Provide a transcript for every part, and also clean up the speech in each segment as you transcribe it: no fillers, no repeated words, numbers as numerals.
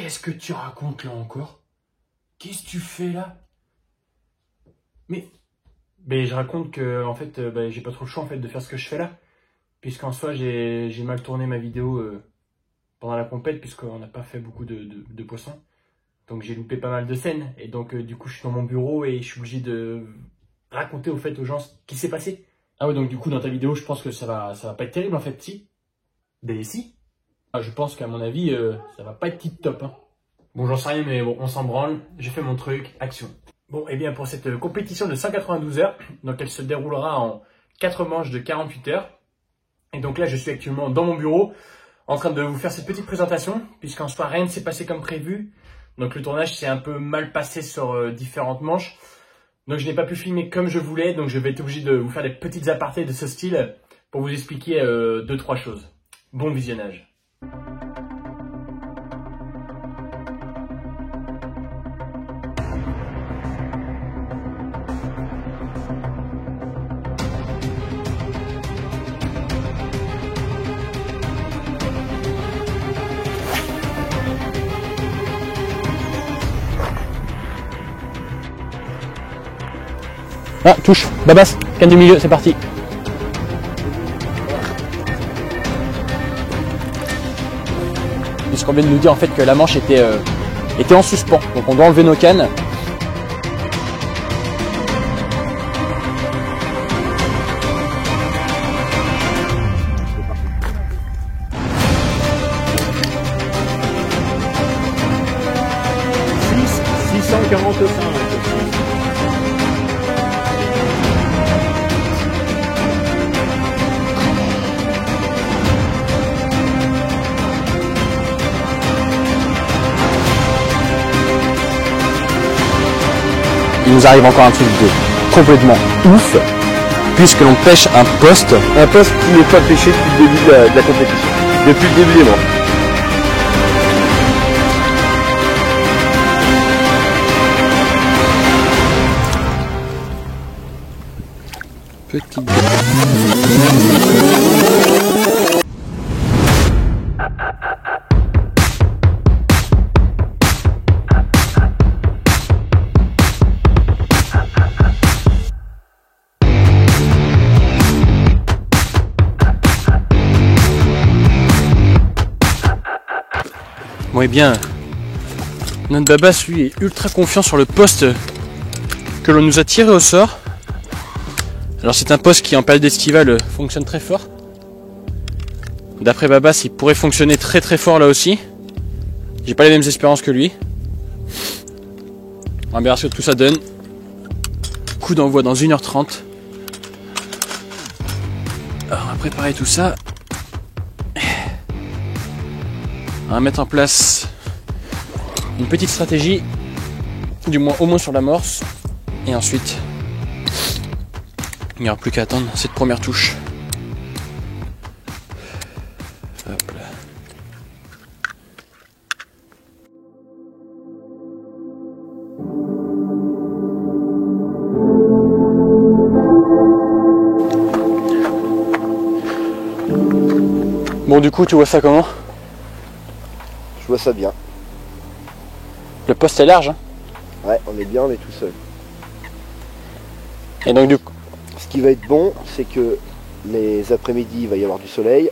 Qu'est-ce que tu racontes là encore? Qu'est-ce que tu fais là? Mais je raconte que en fait, j'ai pas trop le choix en fait de faire ce que je fais là. Puisqu'en soi, j'ai mal tourné ma vidéo pendant la compète, puisqu'on n'a pas fait beaucoup de poissons. Donc j'ai loupé pas mal de scènes. Et donc du coup, je suis dans mon bureau et je suis obligé de raconter au fait aux gens ce qui s'est passé. Ah ouais, donc du coup, dans ta vidéo, je pense que ça va pas être terrible en fait, si? Ben si. Ah, je pense qu'à mon avis, ça va pas être tip top. Hein. Bon, j'en sais rien, mais bon, on s'en branle. J'ai fait mon truc, action. Bon, et bien pour cette compétition de 192 heures, donc elle se déroulera en 4 manches de 48 heures. Et donc là, je suis actuellement dans mon bureau, en train de vous faire cette petite présentation, puisqu'en soi, rien ne s'est passé comme prévu. Donc le tournage s'est un peu mal passé sur différentes manches. Donc je n'ai pas pu filmer comme je voulais, donc je vais être obligé de vous faire des petites apartés de ce style pour vous expliquer 2-3 choses. Bon visionnage. Ah, touche, Babas, canne du milieu, c'est parti. Puisqu'on vient de nous dire en fait que la manche était en suspens, donc on doit enlever nos cannes. Il nous arrive encore un truc de complètement ouf, puisque l'on pêche un poste. Un poste qui n'est pas pêché depuis le début de la compétition. Depuis le début des manches. Petit. Bon et bien, notre Babas lui est ultra confiant sur le poste que l'on nous a tiré au sort. Alors c'est un poste qui en période estivale fonctionne très fort. D'après Babas, il pourrait fonctionner très très fort là aussi. J'ai pas les mêmes espérances que lui. On va bien voir ce que tout ça donne. Coup d'envoi dans 1h30. Alors on va préparer tout ça. On va mettre en place une petite stratégie, du moins au moins sur l'amorce, et ensuite il n'y aura plus qu'à attendre cette première touche. Hop là. Bon, du coup, tu vois ça comment? Je vois ça bien. Le poste est large, hein? Ouais, on est bien, on est tout seul. Et donc du coup, ce qui va être bon, c'est que les après-midi, il va y avoir du soleil.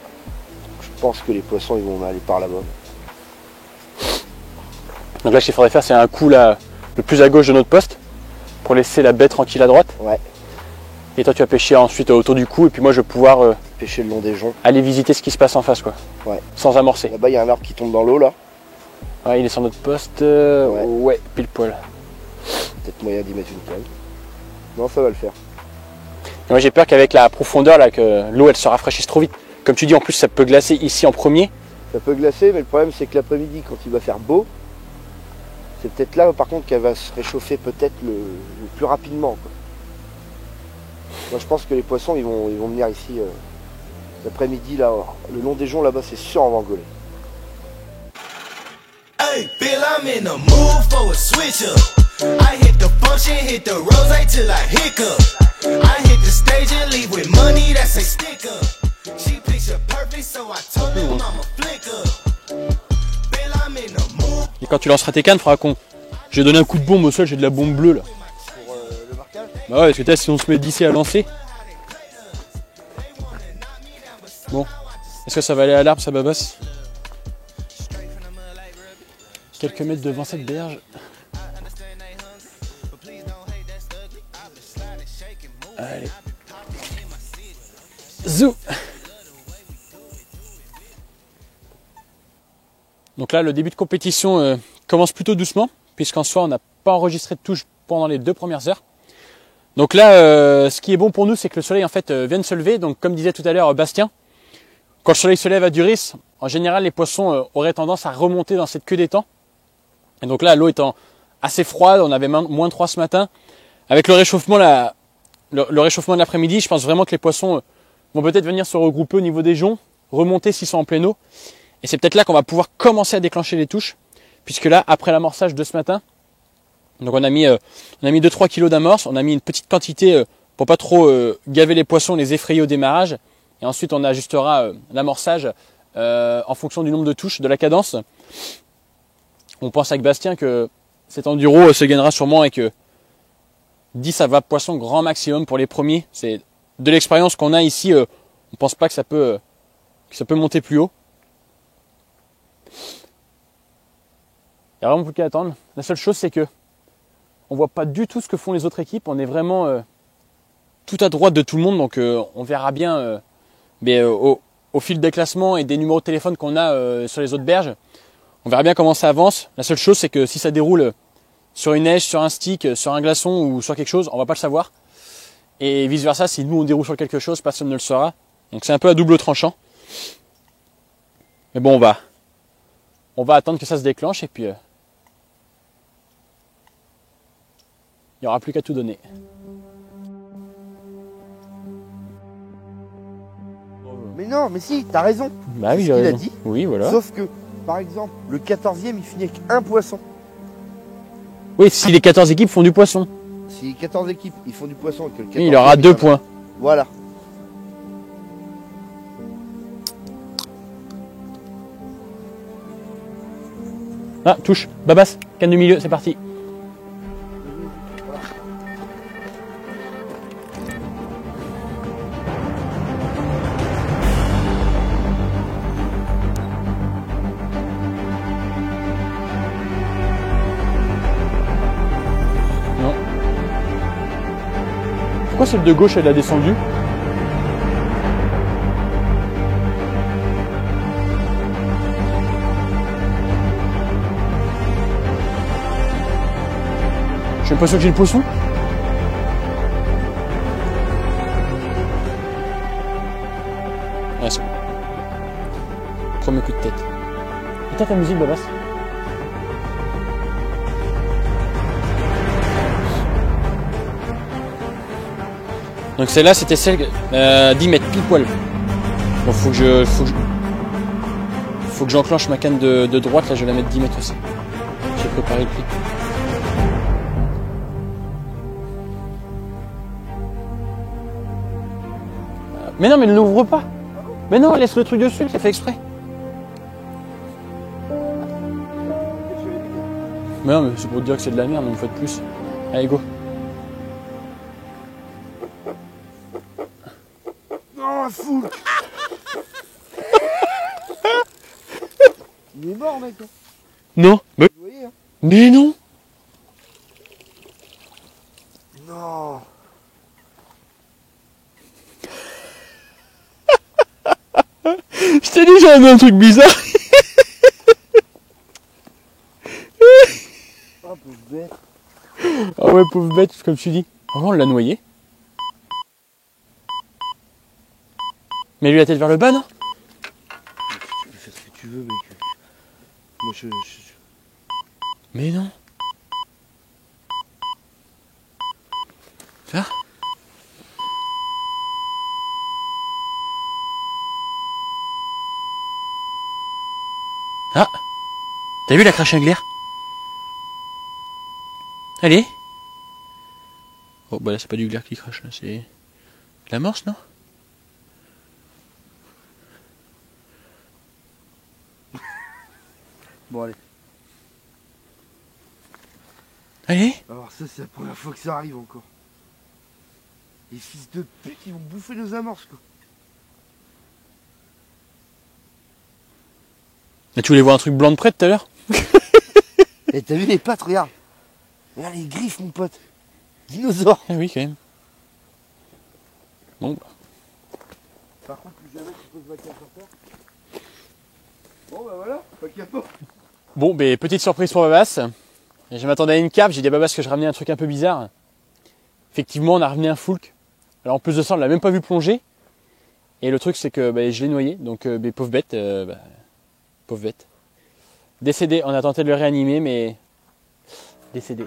Je pense que les poissons, ils vont aller par là-bas. donc là, ce qu'il faudrait faire, c'est un coup là, le plus à gauche de notre poste, pour laisser la baie tranquille à droite. Ouais. Et toi, tu vas pêcher ensuite autour du cou, et puis moi, je vais pouvoir pêcher le long des joncs. aller visiter ce qui se passe en face, quoi. Ouais. Sans amorcer. Là-bas, il y a un arbre qui tombe dans l'eau, là. Ouais, il est sur notre poste. Ouais, pile poil. Peut-être moyen d'y mettre une canne. Non, ça va le faire. Et moi, j'ai peur qu'avec la profondeur, là, que l'eau, elle se rafraîchisse trop vite. Comme tu dis, en plus, ça peut glacer ici en premier. Ça peut glacer, mais le problème, c'est que l'après-midi, quand il va faire beau, c'est peut-être là, par contre, qu'elle va se réchauffer peut-être le plus rapidement, quoi. Moi, je pense que les poissons, ils vont venir ici l'après-midi, là, le long des joncs, là-bas, c'est sûr, on va engoler. Hey, Bill, I'm in the mood for a switch up. I hit the function, hit the rose till I hiccup. I hit the stage and leave with money that's a sticker. She picture perfect, so I told her mama flick up. Bill, I'm in the mood. quand tu lanceras tes cannes, faudra qu'on... J'ai donné un coup de bombe au sol, j'ai de la bombe bleue là. Pour le marquage. Bah ouais, parce que si on se met d'ici à lancer. Bon. Est-ce que ça va aller à l'arbre, ça babasse? Quelques mètres devant cette berge. Allez. Zou. Donc là, le début de compétition commence plutôt doucement, puisqu'en soi, on n'a pas enregistré de touche pendant les 2 premières heures. Donc là, ce qui est bon pour nous, c'est que le soleil en fait vient de se lever. Donc comme disait tout à l'heure Bastien, quand le soleil se lève à Duris, en général, les poissons auraient tendance à remonter dans cette queue d'étang. Et donc là, l'eau étant assez froide, on avait moins 3 ce matin. Avec le réchauffement, le réchauffement de l'après-midi, je pense vraiment que les poissons vont peut-être venir se regrouper au niveau des joncs, remonter s'ils sont en pleine eau. Et c'est peut-être là qu'on va pouvoir commencer à déclencher les touches. Puisque là, après l'amorçage de ce matin, donc on a mis 2-3 kilos d'amorce, on a mis une petite quantité pour pas trop gaver les poissons, les effrayer au démarrage. Et ensuite, on ajustera l'amorçage en fonction du nombre de touches, de la cadence. On pense avec Bastien que cet enduro se gagnera sûrement avec 10 à 20 poissons grand maximum pour les premiers. C'est de l'expérience qu'on a ici, on pense pas que ça peut monter plus haut. Il n'y a vraiment plus qu'à attendre. La seule chose, c'est que on voit pas du tout ce que font les autres équipes. On est vraiment tout à droite de tout le monde, donc on verra bien au fil des classements et des numéros de téléphone qu'on a sur les autres berges. On verra bien comment ça avance. La seule chose, c'est que si ça déroule sur une neige, sur un stick, sur un glaçon ou sur quelque chose, on va pas le savoir. Et vice versa, si nous on déroule sur quelque chose, personne ne le saura. Donc c'est un peu à double tranchant. Mais bon, on va attendre que ça se déclenche et puis il n'y aura plus qu'à tout donner. Mais non, mais si, t'as raison. Bah oui, C'est j'ai ce qu'il a raison. dit. Oui, voilà. Sauf que, par exemple, le 14e, il finit avec un poisson. Oui, si les 14 équipes font du poisson. Si les 14 équipes, ils font du poisson et que le 14e, Oui, il aura 2 points. Voilà. Ah, touche. Babas, canne de milieu, c'est parti. Non. Pourquoi celle de gauche, elle a descendu? Je suis même pas sûr que j'ai le poisson. Ouais, c'est bon. Premier coup de tête. Éteins ta musique, Babas. Donc celle-là, c'était celle 10 mètres, pile poil. Bon, faut que j'enclenche ma canne de droite, là je vais la mettre 10 mètres aussi. J'ai préparé le pli. Mais non, mais ne l'ouvre pas. Mais non, laisse le truc dessus, c'est fait exprès. Mais non, mais c'est pour te dire que c'est de la merde, une fois de plus. Allez, go. Oh, fou. Il est mort, mec. Non. Vous voyez, hein. Mais non. Non. Je t'ai dit, j'avais un truc bizarre. Oh, pauvre bête. Ah ouais, pauvre bête, comme tu dis. Oh, on l'a noyé. Mais lui la tête vers le bas, non? Tu peux faire ce que tu veux, mec. Moi, Mais non. Ça? Ah! T'as vu la crache un glaire? Allez! Oh bah là c'est pas du glaire qui crache là, c'est de l'amorce, non? Bon, allez. Allez. Alors ça, c'est la première fois que ça arrive encore. Les fils de pute, ils vont bouffer nos amorces, quoi. Mais tu voulais voir un truc blanc de près tout à l'heure? Et t'as vu les pattes, regarde. Regarde les griffes, mon pote. Dinosaure. Ah oui, quand même. Bon, Par contre, plus jamais tu poses vacances sur terre. Bon, bah voilà, pas qu'il y a pas. Bon, ben, petite surprise pour Babas. Je m'attendais à une carpe, j'ai dit à Babas que je ramenais un truc un peu bizarre. Effectivement, on a ramené un foulque. Alors en plus de ça, on l'a même pas vu plonger. Et le truc, c'est que je l'ai noyé. Donc, pauvre bête. Pauvre bête. Décédé. On a tenté de le réanimer, mais décédé.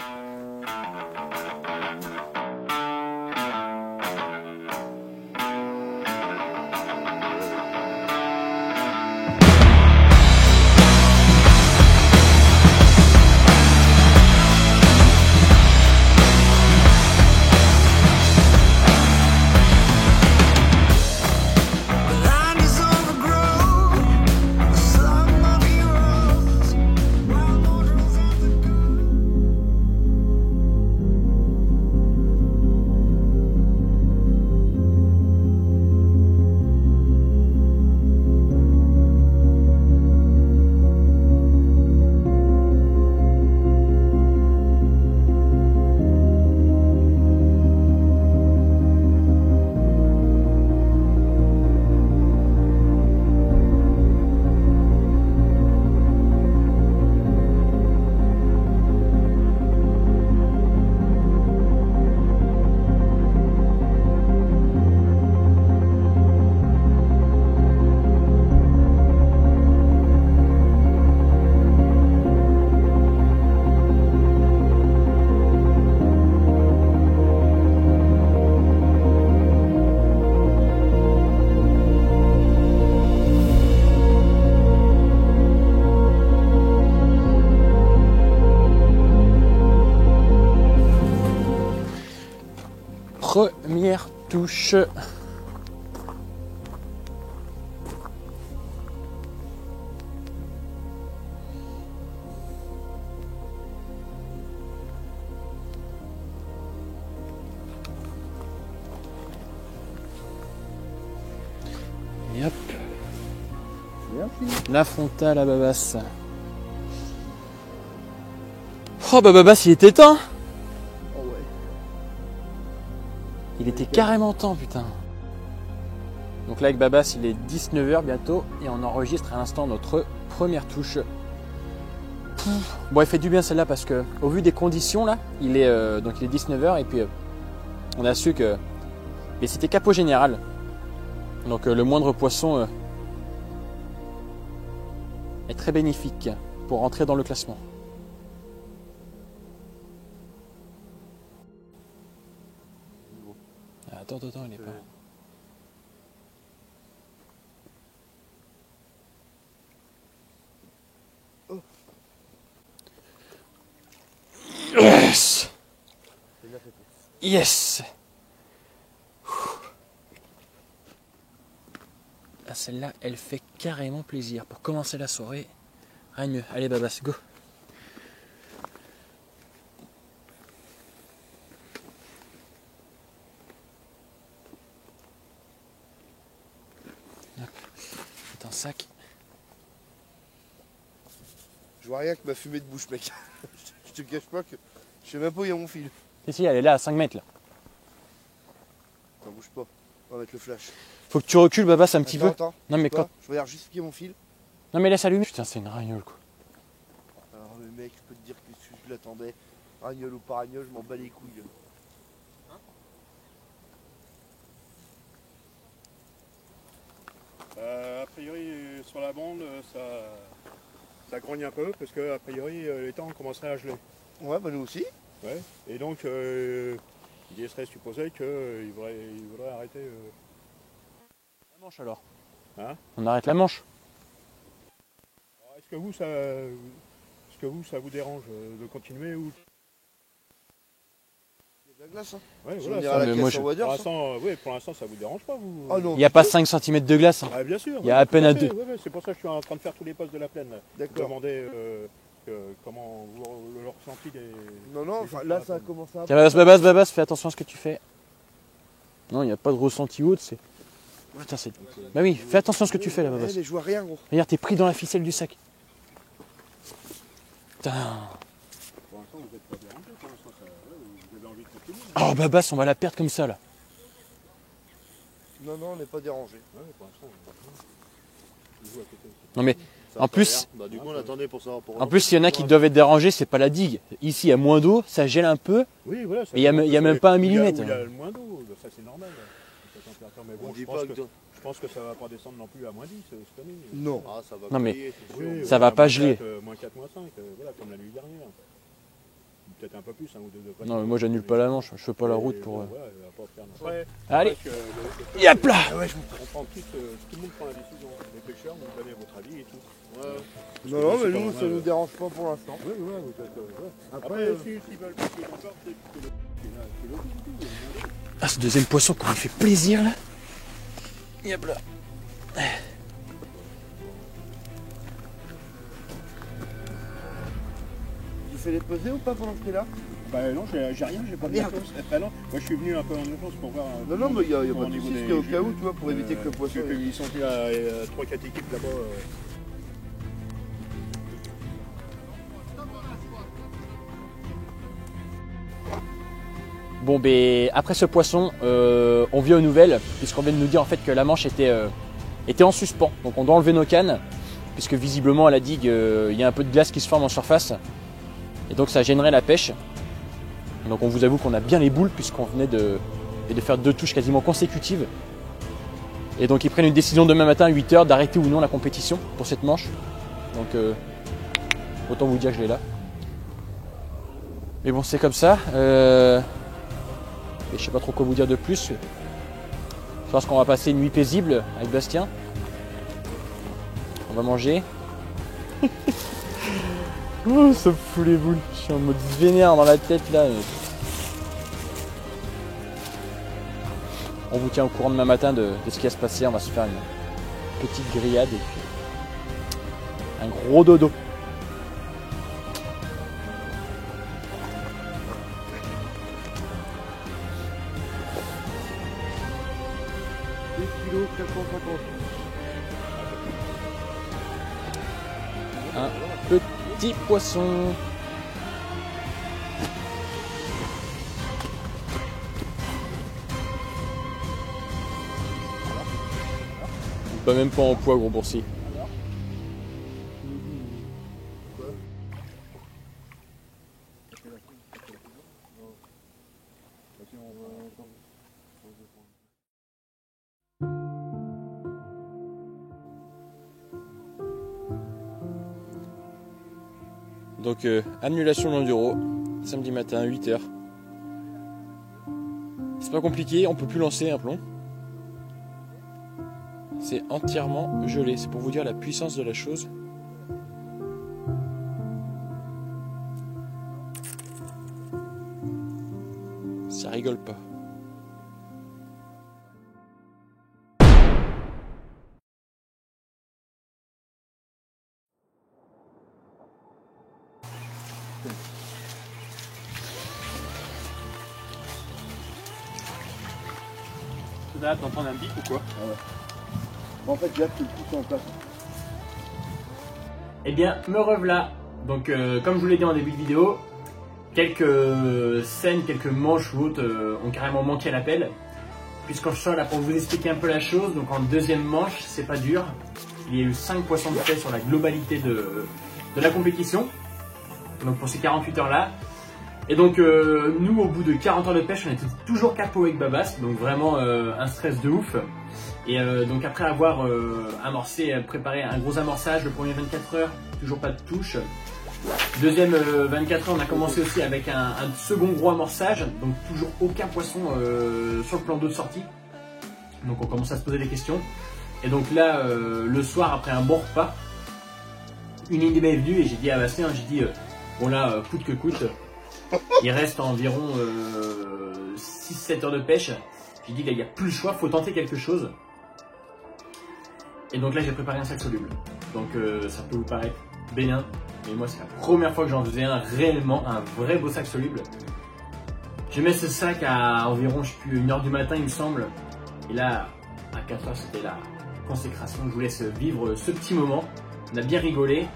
The line is overgrown. The slum of heroes. Wild mortals of the good. Première touche. Et hop. Merci. La frontale à Babas. Oh bah Babas, il était temps. Oh ouais. Il était carrément temps, putain. Donc là avec Babas, il est 19h bientôt et on enregistre à l'instant notre première touche. Bon, elle fait du bien celle-là parce que au vu des conditions là, il est 19h et puis on a su que mais c'était capot général. Donc le moindre poisson est très bénéfique pour rentrer dans le classement. Attends, il est pas. Yes! Yes! Ah, celle-là, elle fait carrément plaisir. Pour commencer la soirée, rien de mieux. Allez, Babas, go! Hop. C'est un sac. Je vois rien que ma fumée de bouche, mec. Je te cache pas que je sais même pas où il y a mon fil. Si, elle est là à 5 mètres là. Ça bouge pas. On va mettre le flash. Faut que tu recules, Babas, un petit peu. Attends. Non, mais Quoi quand. Je regarde juste qui est mon fil. Non, mais laisse allumer. Putain, c'est une ragnole quoi. Alors le mec, je peux te dire que je l'attendais. Ragnole ou pas ragnole, je m'en bats les couilles. A priori, sur la bande, ça grogne un peu parce que a priori, les temps commenceraient à geler. Ouais, bah nous aussi. Ouais. Et donc, il serait supposé qu'il voudrait arrêter. La manche alors. Hein? On arrête la manche. Alors, est-ce que vous, ça vous dérange de continuer ou... Il y a de la glace, hein. Ouais, Si on voilà, ira à la mais caisse moi, en je- voiture, ça. pour l'instant, ça vous dérange pas, vous? Ah non. Il n'y a pas 5 cm de glace. Hein. Ah, bien sûr. Il y a à peine à tout deux. fait, ouais, c'est pour ça que je suis en train de faire tous les postes de la plaine. Là. D'accord. Demander comment le ressenti des... Non, non, enfin, là ça a commencé à... Tiens, Babas, fais attention à ce que tu fais. Non, il n'y a pas de ressenti autre, c'est... Putain, c'est... Bah oui, fais attention à ce que tu fais là, Babas. Mais je vois rien, gros. Regarde, t'es pris dans la ficelle du sac. Putain. Pour l'instant, vous n'êtes pas dérangé, pour l'instant, vous avez envie de continuer. Oh, Babas, on va la perdre comme ça, là. Non, non, on n'est pas dérangé. Ouais, pour l'instant, vous jouez à côté. Non mais, en plus... Bah, du coup, on attendait pour savoir. En plus, il y en a qui doivent être dérangés, c'est pas la digue. Ici, il y a moins d'eau, ça gèle un peu. Oui, voilà. Et il y a même pas un millimètre. Il y a le moins d'eau, ça c'est normal. Mais bon, je pense que ça va pas descendre non plus à moins 10 cette année. Non. Ah, ça va Non, mais payer, c'est sûr. Oui, ça va pas geler. Moins 4, moins 5, voilà, comme la nuit dernière. Peut-être un peu plus, un ou deux degrés. Non, mais moi, j'annule pas la manche, je fais pas la route pour... Ouais, elle va pas perdre. Ouais, Allez, parce que yop là. on prend tout le monde prend la décision. Les pêcheurs, vous donnez votre avis et tout. Ouais. Non, non, mais nous, ça nous dérange pas pour l'instant. Oui, ouais, vous êtes, ouais. Après, s'ils veulent pêcher encore, c'est le Ah, ce deuxième poisson, comment il fait plaisir, là. Yop là. tu fais les pesées ou pas pendant que t'es là? Bah non, j'ai rien, j'ai pas de Merde. matos. Ah non, moi je suis venu un peu en urgence pour voir. Non, non, mais il n'y a au pas de niveau soucis, des c'était au jus. cas où, tu vois, pour éviter que le poisson... Ils sont plus à 3-4 équipes là-bas. Bon, ben, après ce poisson, on vient aux nouvelles, puisqu'on vient de nous dire en fait que la manche était en suspens. Donc on doit enlever nos cannes, puisque visiblement à la digue, il y a un peu de glace qui se forme en surface. Et donc ça gênerait la pêche. Donc on vous avoue qu'on a bien les boules, puisqu'on venait de faire 2 touches quasiment consécutives. Et donc ils prennent une décision demain matin à 8 h d'arrêter ou non la compétition pour cette manche. Donc autant vous dire que je l'ai là. Mais bon, c'est comme ça. Et je sais pas trop quoi vous dire de plus. Je pense qu'on va passer une nuit paisible avec Bastien. On va manger. Oh, ça me fout les boules. Je suis en mode vénère dans la tête là. On vous tient au courant demain matin de ce qui va se passer. On va se faire une petite grillade et puis un gros dodo. Kilo 450. Un petit poisson. Pas même pas en poids, gros boursier. Donc annulation de l'enduro, samedi matin 8 h. C'est pas compliqué, on peut plus lancer un plomb. C'est entièrement gelé, c'est pour vous dire la puissance de la chose. Ça rigole pas. Là, t'entends un bip ou quoi? En fait, là, tu le pousses en place. Eh bien, me revoilà. Donc, comme je vous l'ai dit en début de vidéo, quelques scènes, quelques manches ou autres ont carrément manqué à l'appel. Puisqu'en je sors là pour vous expliquer un peu la chose, donc en deuxième manche, c'est pas dur. Il y a eu 5 poissons de pêche sur la globalité de la compétition. Donc pour ces 48 heures là. Et donc nous, au bout de 40 heures de pêche, on était toujours KO avec Babas. Donc vraiment un stress de ouf. Et donc après avoir préparé un gros amorçage, le premier 24 heures, toujours pas de touche. Deuxième 24 heures, on a commencé aussi avec un second gros amorçage, donc toujours aucun poisson sur le plan d'eau de sortie. Donc on commence à se poser des questions. Et donc là, le soir, après un bon repas, une idée m'est venue et j'ai dit à Bastien, bon là, coûte que coûte, il reste environ 6-7 heures de pêche. J'ai dit, là, il n'y a plus le choix, faut tenter quelque chose. Et donc là, j'ai préparé un sac soluble. Donc ça peut vous paraître bénin. mais moi c'est la première fois que j'en faisais un réellement, un vrai beau sac soluble. Je mets ce sac à environ, je sais plus, 1h du matin il me semble. Et là, à 4h c'était la consécration. Je vous laisse vivre ce petit moment. On a bien rigolé.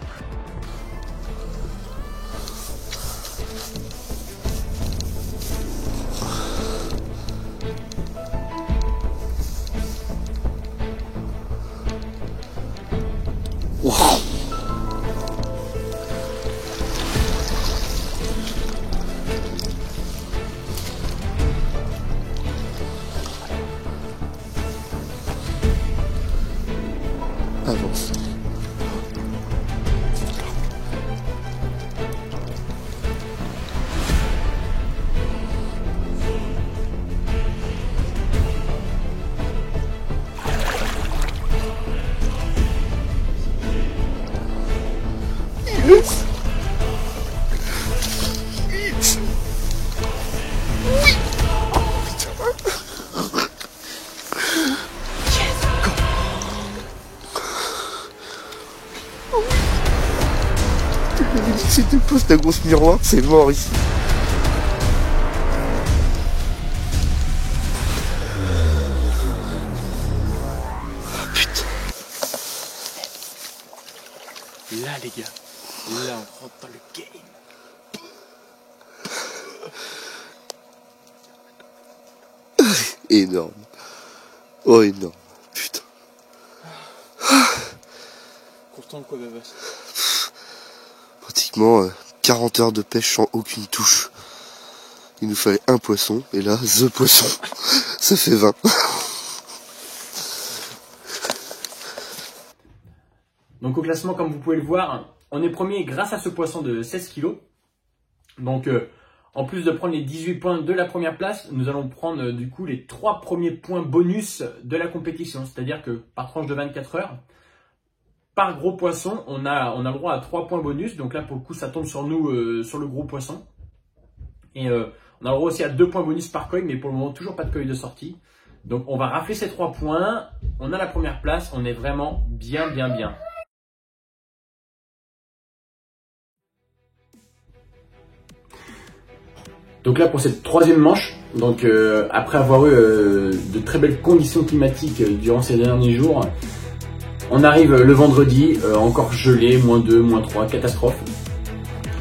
Avance. Yes. Si tu poses ta grosse miroir, c'est mort ici. Putain. Là les gars, là on rentre dans le game. Énorme. Oh, énorme. Putain. Content de quoi, Babas? Pratiquement 40 heures de pêche sans aucune touche. Il nous fallait un poisson, et là, the poisson. Ça fait 20. Donc au classement, comme vous pouvez le voir, on est premier grâce à ce poisson de 16 kg. Donc en plus de prendre les 18 points de la première place, nous allons prendre du coup les 3 premiers points bonus de la compétition. C'est-à-dire que par tranche de 24 heures, par gros poisson, on a le droit à 3 points bonus. Donc là, pour le coup, ça tombe sur nous, sur le gros poisson. Et on a le droit aussi à 2 points bonus par coin, mais pour le moment, toujours pas de coin de sortie. Donc on va rafler ces 3 points. On a la première place. On est vraiment bien. Donc là, pour cette troisième manche, donc après avoir eu de très belles conditions climatiques durant ces derniers jours, on arrive le vendredi, encore gelé, -2, -3, catastrophe.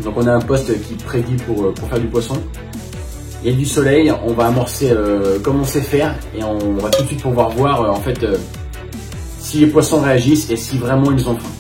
Donc on a un poste qui prédit pour faire du poisson. Il y a du soleil, on va amorcer comme on sait faire et on va tout de suite pouvoir voir en fait si les poissons réagissent et si vraiment ils ont faim.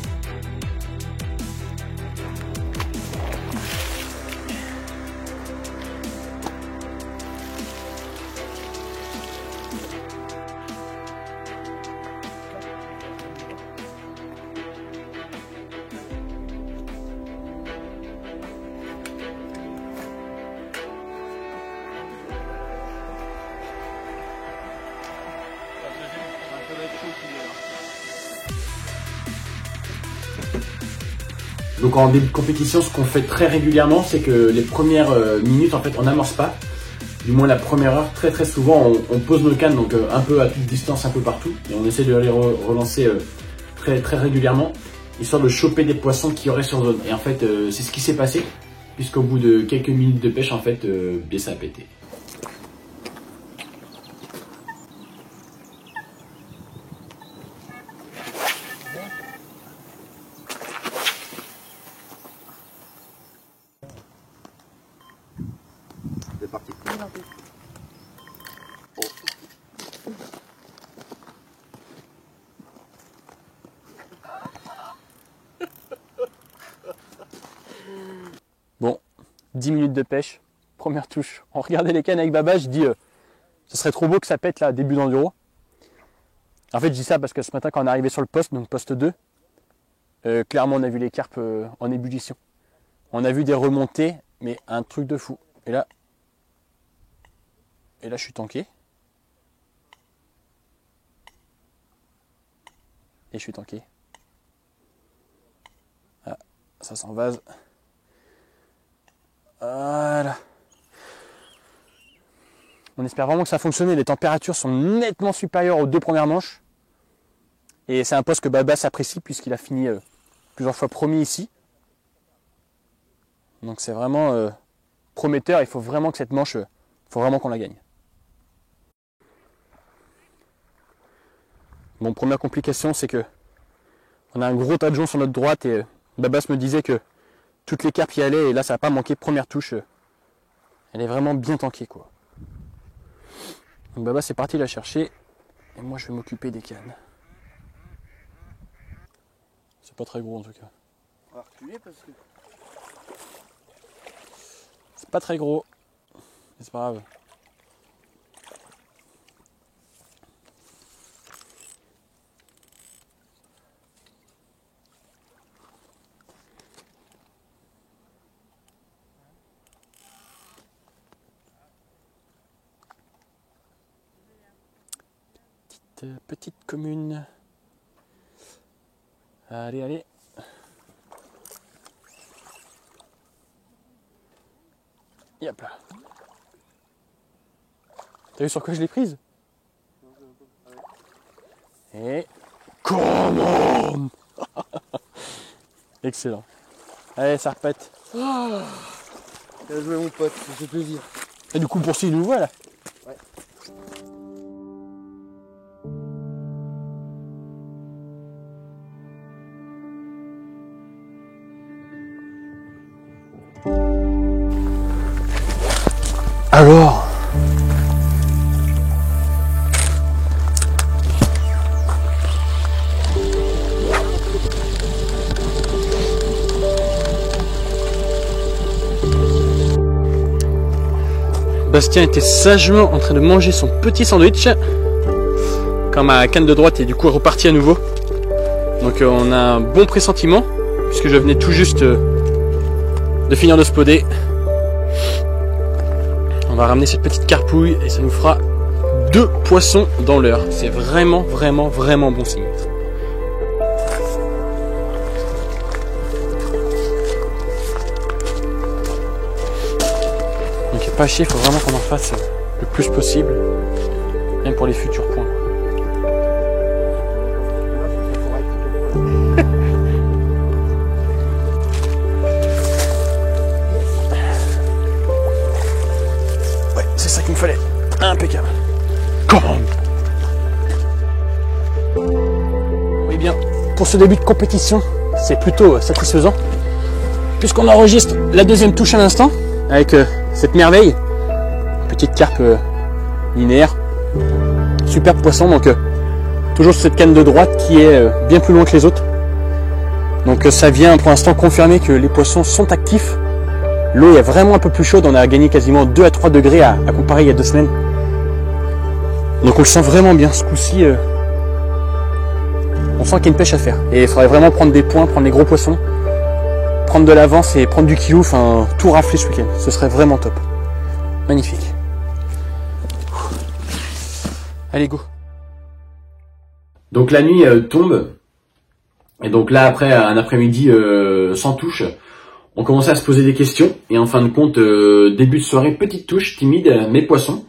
Donc en début de compétition, ce qu'on fait très régulièrement, c'est que les premières minutes, en fait, on n'amorce pas. Du moins la première heure, très souvent, on pose nos cannes, donc un peu à toute distance, un peu partout. Et on essaie de les relancer très régulièrement, histoire de choper des poissons qui auraient sur zone. Et en fait, c'est ce qui s'est passé, puisqu'au bout de quelques minutes de pêche, en fait, bien ça a pété. C'est parti. Bon, 10 minutes de pêche, première touche. On regardait les cannes avec Baba, je dis ce serait trop beau que ça pète là, début d'enduro. En fait, je dis ça parce que ce matin, quand on est arrivé sur le poste, donc poste 2, clairement, on a vu les carpes en ébullition. On a vu des remontées, mais un truc de fou. Et là, je suis tanké. Et je suis tanké. Ah, ça s'envase. Voilà. On espère vraiment que ça fonctionne. Les températures sont nettement supérieures aux 2 premières manches. Et c'est un poste que Babas apprécie puisqu'il a fini plusieurs fois premier ici. Donc c'est vraiment prometteur, il faut vraiment que cette manche, faut vraiment qu'on la gagne. Bon, première complication, c'est que on a un gros tas de joncs sur notre droite et Babas me disait que toutes les carpes y allaient et là ça n'a pas manqué, première touche, elle est vraiment bien tankée quoi. Donc Babas est parti la chercher et moi je vais m'occuper des cannes. C'est pas très gros en tout cas. On va reculer parce que... C'est pas très gros, mais c'est pas grave. Petite commune. Allez, allez. Yep là. T'as vu sur quoi je l'ai prise? Et... Come on. Excellent. Allez, ça repète. Bien joué mon pote, ça fait plaisir. Et du coup, pour s'il nous voit là. Ouais. Alors, Bastien était sagement en train de manger son petit sandwich quand ma canne de droite est du coup repartie à nouveau. Donc on a un bon pressentiment puisque je venais tout juste de finir de spoder. On va ramener cette petite carpouille et ça nous fera 2 poissons dans l'heure. C'est vraiment, vraiment, vraiment bon signe. Donc pas à chier, il faut vraiment qu'on en fasse le plus possible. Même pour les futurs points. C'est ça qu'il me fallait. Impeccable. Come on. Oui bien, pour ce début de compétition, c'est plutôt satisfaisant. Puisqu'on enregistre la deuxième touche à l'instant, avec cette merveille. Petite carpe linéaire. Superbe poisson, donc toujours cette canne de droite qui est bien plus loin que les autres. Donc ça vient pour l'instant confirmer que les poissons sont actifs. L'eau est vraiment un peu plus chaude, on a gagné quasiment 2 à 3 degrés à comparer il y a 2 semaines. Donc on le sent vraiment bien ce coup-ci. On sent qu'il y a une pêche à faire. Et il faudrait vraiment prendre des points, prendre les gros poissons, prendre de l'avance et prendre du quilou, enfin tout rafler ce week-end. Ce serait vraiment top. Magnifique. Allez, go. Donc la nuit tombe. Et donc là, après un après-midi sans touche, on commençait à se poser des questions. Et en fin de compte, début de soirée, petite touche, timide, mais poisson.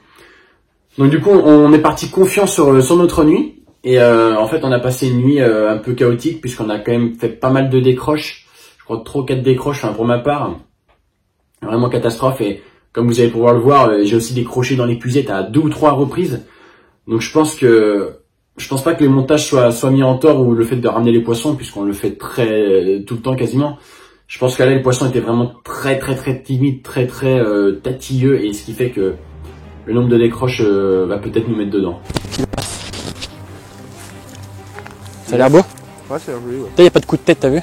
Donc du coup, on est parti confiant sur notre nuit. Et en fait, on a passé une nuit un peu chaotique, puisqu'on a quand même fait pas mal de décroches. Je crois 3 ou 4 décroches, enfin, pour ma part. Vraiment catastrophe. Et comme vous allez pouvoir le voir, j'ai aussi décroché dans l'épuisette à 2 ou 3 reprises. Donc je pense pas que le montage soit mis en tort, ou le fait de ramener les poissons, puisqu'on le fait tout le temps quasiment. Je pense que là, les poissons étaient vraiment très timides, très tatilleux, et ce qui fait que le nombre de décroches va peut-être nous mettre dedans. Ça a l'air beau? Ouais, c'est un joli, ouais. Là, il n'y a pas de coup de tête, t'as vu?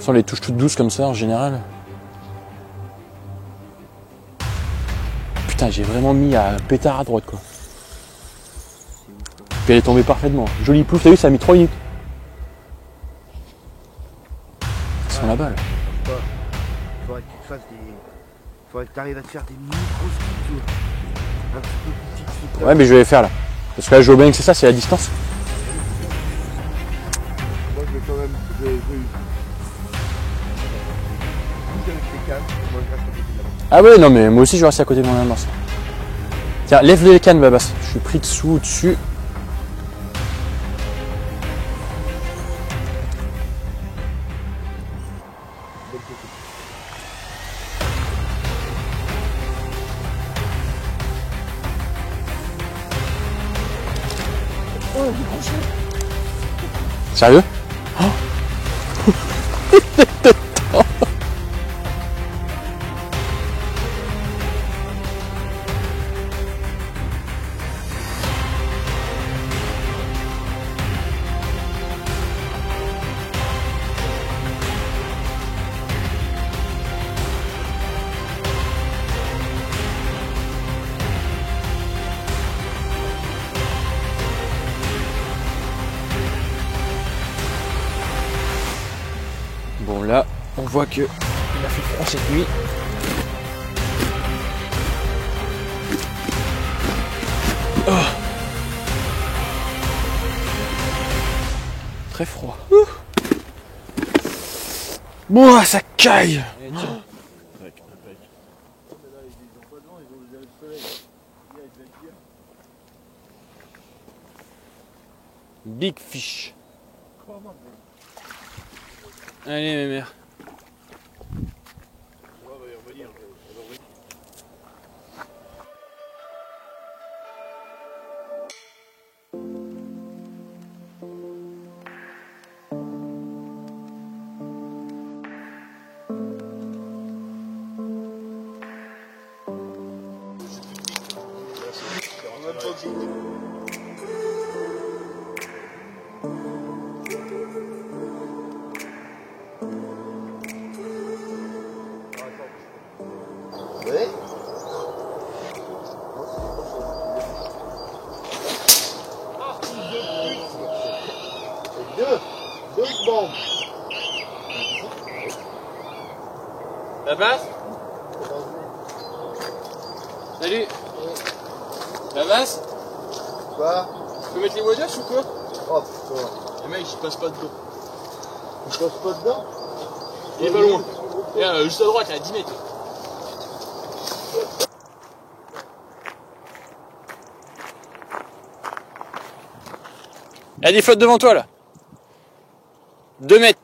Sans les touches toutes douces comme ça, en général. Putain, j'ai vraiment mis à pétard à droite, quoi. Puis elle est tombée parfaitement. Joli plouf, t'as vu, ça a mis 3 minutes. Ils sont là-bas, là. Faudrait que tu fasses des... Faudrait que tu arrives à te faire des micro-skis, un petit peu plus petites. Ouais, mais je vais les faire, là. Parce que là, je vois bien que c'est ça, c'est la distance. Moi, je vais quand même... Je vais... avec tes cannes, moi, je reste à côté de la main. Ah ouais, non, mais moi aussi, je vais rester à côté de mon ambulance. Tiens, lève les cannes, Babas. Je suis pris dessous, au-dessus. Sérieux? Bon là, on voit que il a fait froid cette nuit. Oh. Très froid. Bon, ça caille. Big fish. Allez, mes mères. Ouais. Deux bandes. Ça passe? Salut. Ça passe? Quoi? Tu peux mettre les waders ou quoi? Oh putain. Le mec, il passe pas dedans. Tu passes pas dedans? Il est pas loin. Et juste à droite, à 10 mètres. Il y a des flottes devant toi là. 2 mètres.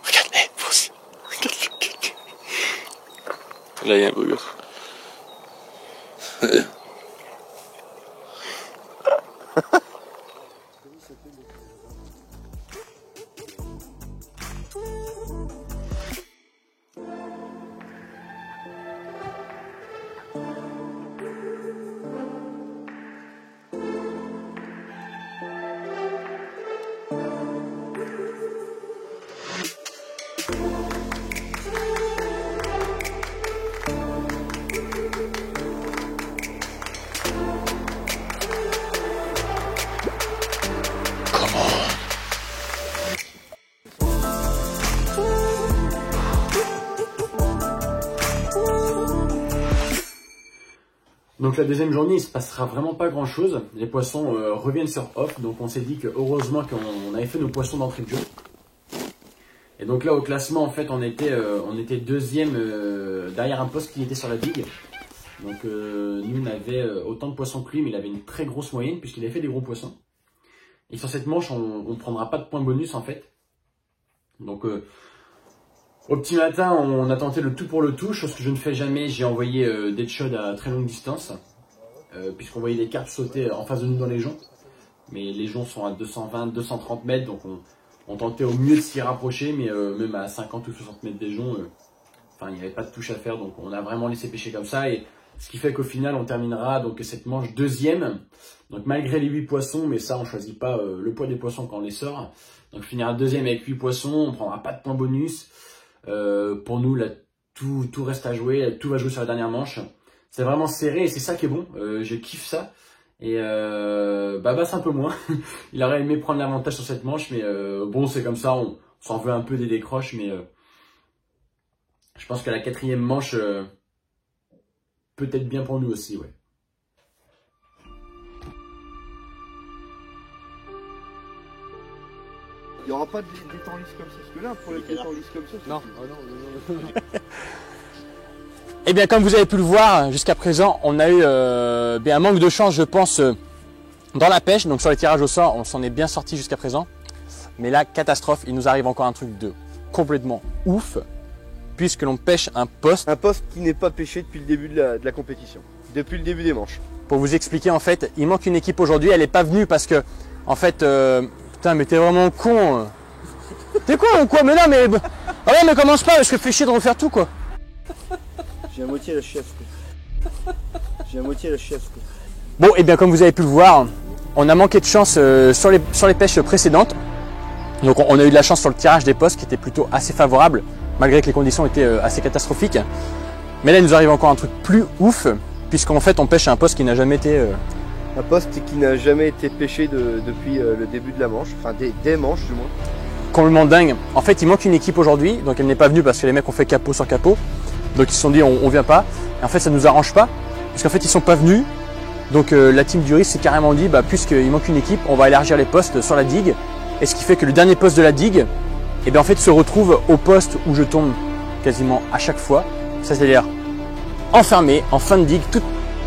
Regarde, pousse. Là, il y a un beau gosse. Donc la deuxième journée, il se passera vraiment pas grand chose. Les poissons reviennent sur off, donc on s'est dit que heureusement qu'on avait fait nos poissons d'entrée de jeu. Et donc là au classement, en fait, on était deuxième derrière un poste qui était sur la digue. Donc nous on avait autant de poissons que lui, mais il avait une très grosse moyenne puisqu'il avait fait des gros poissons. Et sur cette manche, on ne prendra pas de points bonus en fait. Donc au petit matin, on a tenté le tout pour le tout, chose que je ne fais jamais. J'ai envoyé des shots à très longue distance, puisqu'on voyait des carpes sauter en face de nous dans les joncs. Mais les joncs sont à 220, 230 mètres, donc on tentait au mieux de s'y rapprocher, mais même à 50 ou 60 mètres des joncs, il n'y avait pas de touche à faire, donc on a vraiment laissé pêcher comme ça. Et ce qui fait qu'au final, on terminera donc cette manche deuxième. Donc malgré les 8 poissons, mais ça on choisit pas le poids des poissons quand on les sort. Donc finira deuxième avec 8 poissons, on prendra pas de points bonus. Pour nous, là, tout reste à jouer, tout va jouer sur la dernière manche. C'est vraiment serré et c'est ça qui est bon. Je kiffe ça. Et Baba, c'est un peu moins. Il aurait aimé prendre l'avantage sur cette manche, mais bon, c'est comme ça. On s'en veut un peu des décroches, mais je pense que la quatrième manche peut être bien pour nous aussi, ouais. Il n'y aura pas des temps lisses comme ça, parce que là, pour les temps lisses comme ça, non. Oh non. Eh bien, comme vous avez pu le voir, jusqu'à présent, on a eu un manque de chance, je pense, dans la pêche. Donc sur les tirages au sort, on s'en est bien sorti jusqu'à présent. Mais là, catastrophe, il nous arrive encore un truc de complètement ouf, puisque l'on pêche un poste. Un poste qui n'est pas pêché depuis le début de la compétition. depuis le début des manches. Pour vous expliquer, en fait, il manque une équipe aujourd'hui. Elle n'est pas venue parce que, en fait, putain, mais t'es vraiment con. T'es con ou quoi? Mais non, mais. Ah ouais, mais commence pas, parce que fais chier de refaire tout, quoi. J'ai à moitié la chef. J'ai à moitié la chef. Bon, et bien, comme vous avez pu le voir, on a manqué de chance sur les pêches précédentes. Donc, on a eu de la chance sur le tirage des postes qui était plutôt assez favorable, malgré que les conditions étaient assez catastrophiques. Mais là, il nous arrive encore un truc plus ouf, puisqu'en fait, on pêche à un poste qui n'a jamais été. Un poste qui n'a jamais été pêché depuis le début de la manche, enfin des manches du moins. Complètement dingue. En fait, il manque une équipe aujourd'hui, donc elle n'est pas venue parce que les mecs ont fait capot sur capot. Donc ils se sont dit on vient pas. Et en fait, ça nous arrange pas, parce qu'en fait, ils sont pas venus. Donc la team du riz s'est carrément dit, bah puisqu'il manque une équipe, on va élargir les postes sur la digue. Et ce qui fait que le dernier poste de la digue, eh bien en fait, se retrouve au poste où je tombe quasiment à chaque fois. Ça, c'est-à-dire enfermé en fin de digue.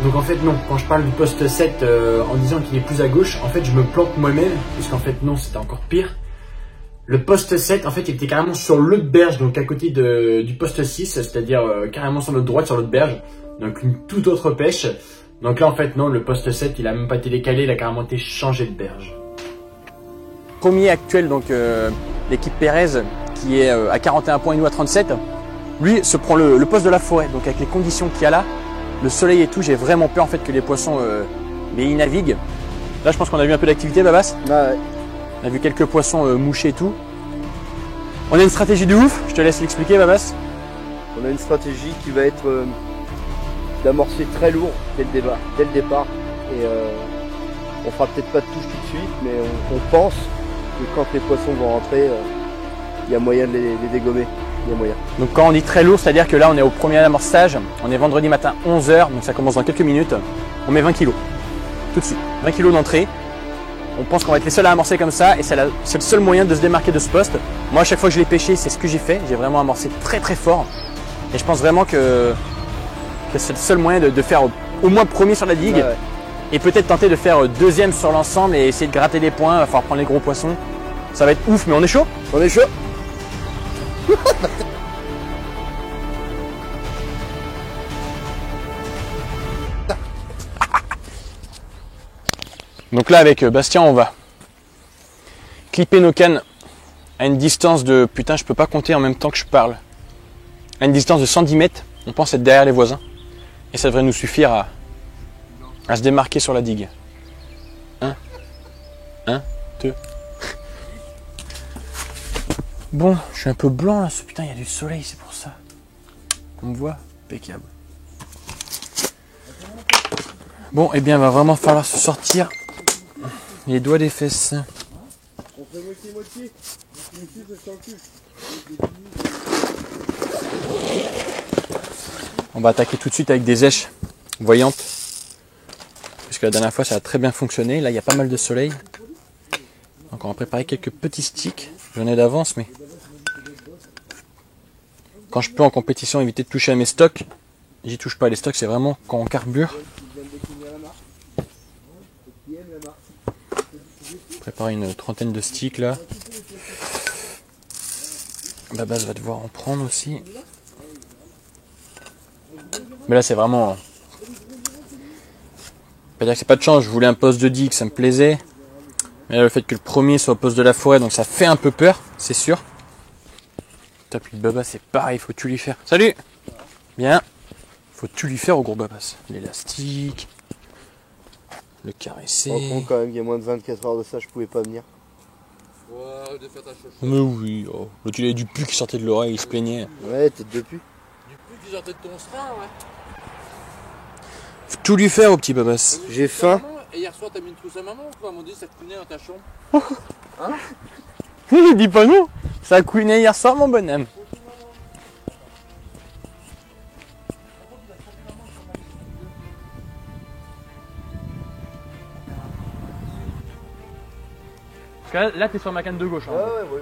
Donc en fait non, quand je parle du poste 7 en disant qu'il est plus à gauche, en fait je me plante moi-même, puisqu'en fait non, c'était encore pire. Le poste 7, en fait, il était carrément sur l'autre berge, donc à côté du poste 6, c'est-à-dire carrément sur notre droite, sur l'autre berge. Donc une toute autre pêche. Donc là, en fait, non, le poste 7, il a même pas été décalé, il a carrément été changé de berge. Premier actuel, donc l'équipe Pérez, qui est à 41 points et nous à 37, lui se prend le poste de la forêt. Donc avec les conditions qu'il y a là, le soleil et tout, j'ai vraiment peur en fait que les poissons ils naviguent. Là, je pense qu'on a vu un peu d'activité, Babas. Ah ouais. On a vu quelques poissons mouchés et tout. On a une stratégie de ouf, je te laisse l'expliquer, Babas. On a une stratégie qui va être d'amorcer très lourd dès le départ. Et on fera peut-être pas de touche tout de suite, mais on pense que quand les poissons vont rentrer, il y a moyen de les dégommer. Il y a moyen. Donc quand on dit très lourd, c'est-à-dire que là on est au premier amorçage, on est vendredi matin 11h, donc ça commence dans quelques minutes. On met 20 kg, tout de suite. 20 kg d'entrée. On pense qu'on va être les seuls à amorcer comme ça et c'est le seul moyen de se démarquer de ce poste. Moi, à chaque fois que je l'ai pêché, c'est ce que j'ai fait. J'ai vraiment amorcé très très fort. Et je pense vraiment que c'est le seul moyen de faire au moins premier sur la digue. Ouais. Et peut-être tenter de faire deuxième sur l'ensemble et essayer de gratter des points. Il va falloir prendre les gros poissons. Ça va être ouf, mais on est chaud. On est chaud. Donc là, avec Bastien, on va clipper nos cannes à une distance de... Putain, je peux pas compter en même temps que je parle. À une distance de 110 mètres. On pense être derrière les voisins. Et ça devrait nous suffire à se démarquer sur la digue. 1, 2. Bon, je suis un peu blanc là. Putain, il y a du soleil, c'est pour ça. On me voit? Impeccable. Bon, eh bien, il va vraiment falloir se sortir les doigts des fesses. On fait moitié-moitié. On va attaquer tout de suite avec des èches voyantes. Puisque la dernière fois ça a très bien fonctionné. Là il y a pas mal de soleil. Donc on va préparer quelques petits sticks. J'en ai d'avance mais quand je peux en compétition éviter de toucher à mes stocks, j'y touche pas. Les stocks c'est vraiment quand on carbure. Préparer une trentaine de sticks là. Babas va devoir en prendre aussi. Mais là c'est vraiment... Pas dire que c'est pas de chance, je voulais un poste de digue, ça me plaisait. Mais là, le fait que le premier soit au poste de la forêt, donc ça fait un peu peur, c'est sûr. Putain, puis le Babas c'est pareil, faut tout lui faire. Salut. Bien. Faut tout lui faire au gros Babas. L'élastique. Le caresser. En compte quand même, il y a moins de 24 heures de ça, je pouvais pas venir. Ouais, de faire ta chaussure. Mais oui, oh. L'autre il avait du pu qui sortait de l'oreille, il se plaignait. Ouais, tête de pu. Du coup, tu sortais de ton strain, ouais. Faut tout lui faire au petit Babas. J'ai faim. Et hier soir, t'as mis une trousse à maman ou quoi? M'ont dit ça te couinait dans ta chambre. Il dit pas non. Ça a couiné hier soir mon bonhomme. Parce que là t'es sur ma canne de gauche. Hein. Ouais.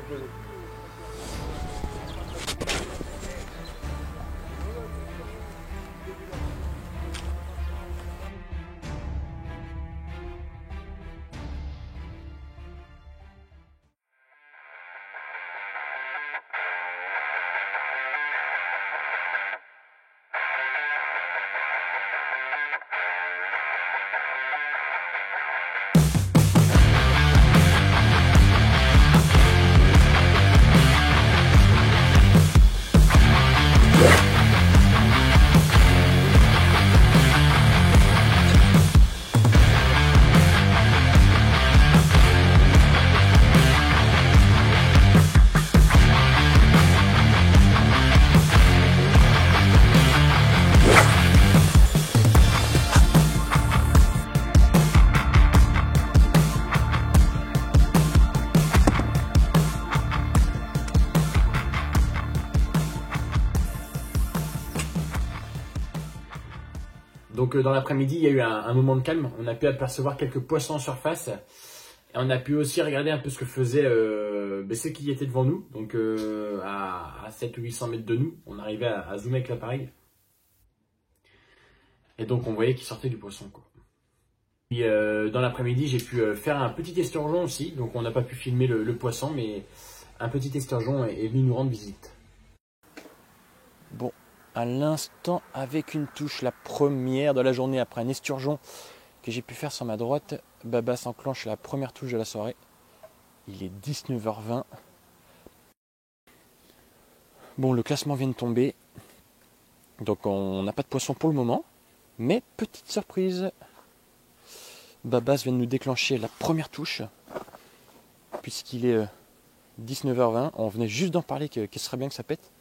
Donc dans l'après-midi, il y a eu un moment de calme. On a pu apercevoir quelques poissons en surface. Et on a pu aussi regarder un peu ce que faisaient ceux qui étaient devant nous. Donc à 700 ou 800 mètres de nous, on arrivait à zoomer avec l'appareil. Et donc on voyait qu'ils sortaient du poisson, quoi. Puis dans l'après-midi, j'ai pu faire un petit esturgeon aussi. Donc on n'a pas pu filmer le poisson, mais un petit esturgeon est venu nous rendre visite. Bon, à l'instant, avec une touche, la première de la journée après un esturgeon que j'ai pu faire sur ma droite, Babas enclenche la première touche de la soirée. Il est 19h20. Bon, le classement vient de tomber. Donc on n'a pas de poisson pour le moment. Mais petite surprise, Babas vient de nous déclencher la première touche. Puisqu'il est 19h20. On venait juste d'en parler que ce serait bien que ça pète.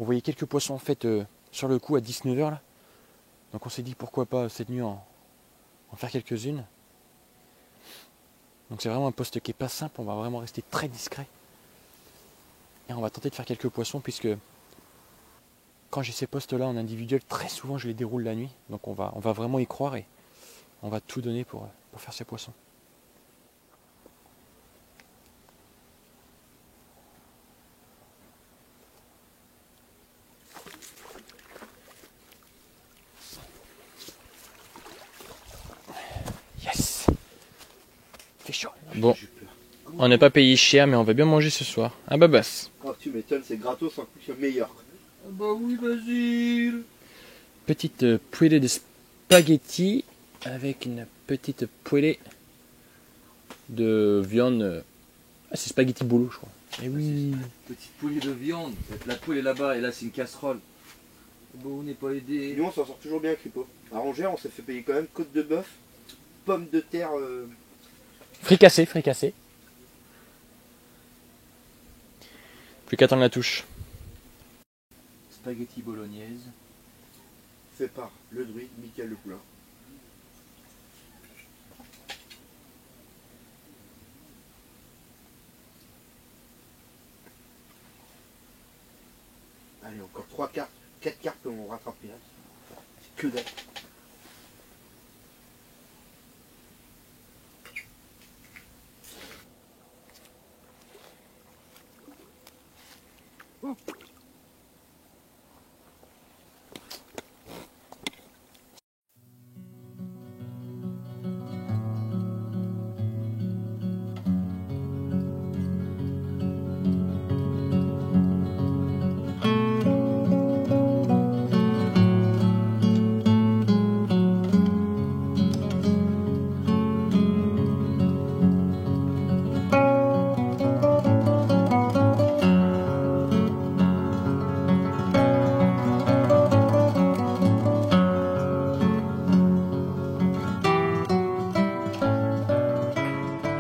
On voyait quelques poissons en fait sur le coup à 19h là. Donc on s'est dit pourquoi pas cette nuit en faire quelques-unes. Donc c'est vraiment un poste qui est pas simple, on va vraiment rester très discret. Et on va tenter de faire quelques poissons puisque quand j'ai ces postes là en individuel, très souvent je les déroule la nuit. Donc on va vraiment y croire et on va tout donner pour faire ces poissons. Yes. Fait chaud. Bon, on n'a pas payé cher mais on va bien manger ce soir. Ah Babas. Oh, tu m'étonnes, c'est gratos en plus meilleur. Bah oui, Basile. Petite poêlée de spaghetti avec une petite poêlée de viande. Ah, c'est spaghetti bolo, je crois. Eh oui. Petite poêlée de viande. La poêle est là-bas et là c'est une casserole. Bon, on n'est pas aidé. Nous on s'en sort toujours bien, Kripo. À Rangers, on s'est fait payer quand même côte de bœuf, pommes de terre. Fricassé. Plus qu'à attendre la touche. Spaghetti bolognaise. Fait par le druide Michael Le Poulain. Allez, encore 3 cartes, 4 cartes qu'on va rattraper là. C'est que dalle.